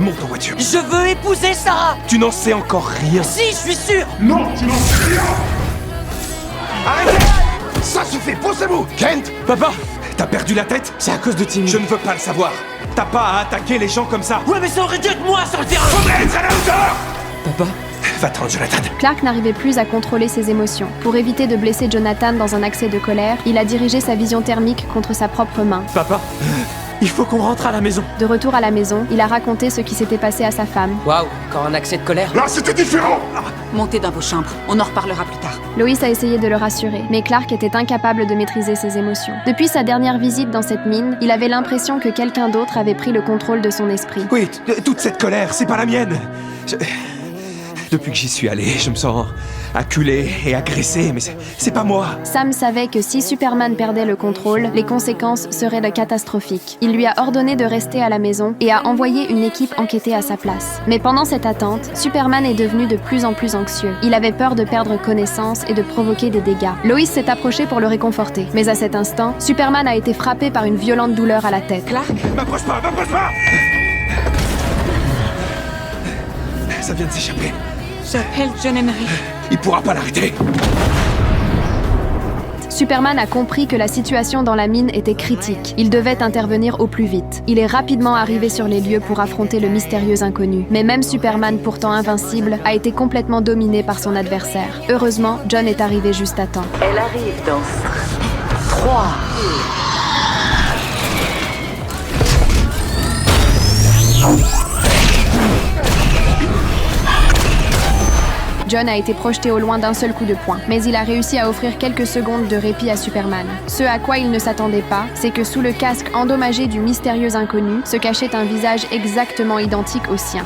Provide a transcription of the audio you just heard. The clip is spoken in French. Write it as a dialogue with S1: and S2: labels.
S1: Monte en voiture.
S2: Je veux épouser Sarah.
S1: Tu n'en sais encore rien.
S2: Si, je suis sûr.
S3: Non, tu n'en sais rien.
S1: Arrêtez! Ça suffit, poussez-vous! Kent!
S4: Papa!
S1: T'as perdu la tête?
S4: C'est à cause de Timmy.
S1: Je ne veux pas le savoir. T'as pas à attaquer les gens comme ça.
S2: Ouais, mais ça aurait dû être moi sur le terrain.
S1: Faudrait être à la hauteur!
S4: Papa?
S1: Va-t'en, Jonathan.
S5: Clark n'arrivait plus à contrôler ses émotions. Pour éviter de blesser Jonathan dans un accès de colère, il a dirigé sa vision thermique contre sa propre main.
S4: Papa? Il faut qu'on rentre à la maison.
S5: De retour à la maison, il a raconté ce qui s'était passé à sa femme.
S2: Waouh, encore un accès de colère.
S3: Là, c'était différent.
S6: Montez dans vos chambres, on en reparlera plus tard.
S5: Loïs a essayé de le rassurer, mais Clark était incapable de maîtriser ses émotions. Depuis sa dernière visite dans cette mine, il avait l'impression que quelqu'un d'autre avait pris le contrôle de son esprit.
S1: Oui, toute cette colère, c'est pas la mienne. Depuis que j'y suis allé, je me sens acculé et agressé, mais c'est pas moi.
S5: Sam savait que si Superman perdait le contrôle, les conséquences seraient catastrophiques. Il lui a ordonné de rester à la maison et a envoyé une équipe enquêter à sa place. Mais pendant cette attente, Superman est devenu de plus en plus anxieux. Il avait peur de perdre connaissance et de provoquer des dégâts. Loïs s'est approché pour le réconforter. Mais à cet instant, Superman a été frappé par une violente douleur à la tête.
S6: Clark?
S1: M'approche pas, m'approche pas! Ça vient de s'échapper.
S6: J'appelle John Henry.
S1: Il pourra pas l'arrêter.
S5: Superman a compris que la situation dans la mine était critique. Il devait intervenir au plus vite. Il est rapidement arrivé sur les lieux pour affronter le mystérieux inconnu. Mais même Superman, pourtant invincible, a été complètement dominé par son adversaire. Heureusement, John est arrivé juste à temps.
S7: Elle arrive dans 3.
S5: John a été projeté au loin d'un seul coup de poing, mais il a réussi à offrir quelques secondes de répit à Superman. Ce à quoi il ne s'attendait pas, c'est que sous le casque endommagé du mystérieux inconnu se cachait un visage exactement identique au sien.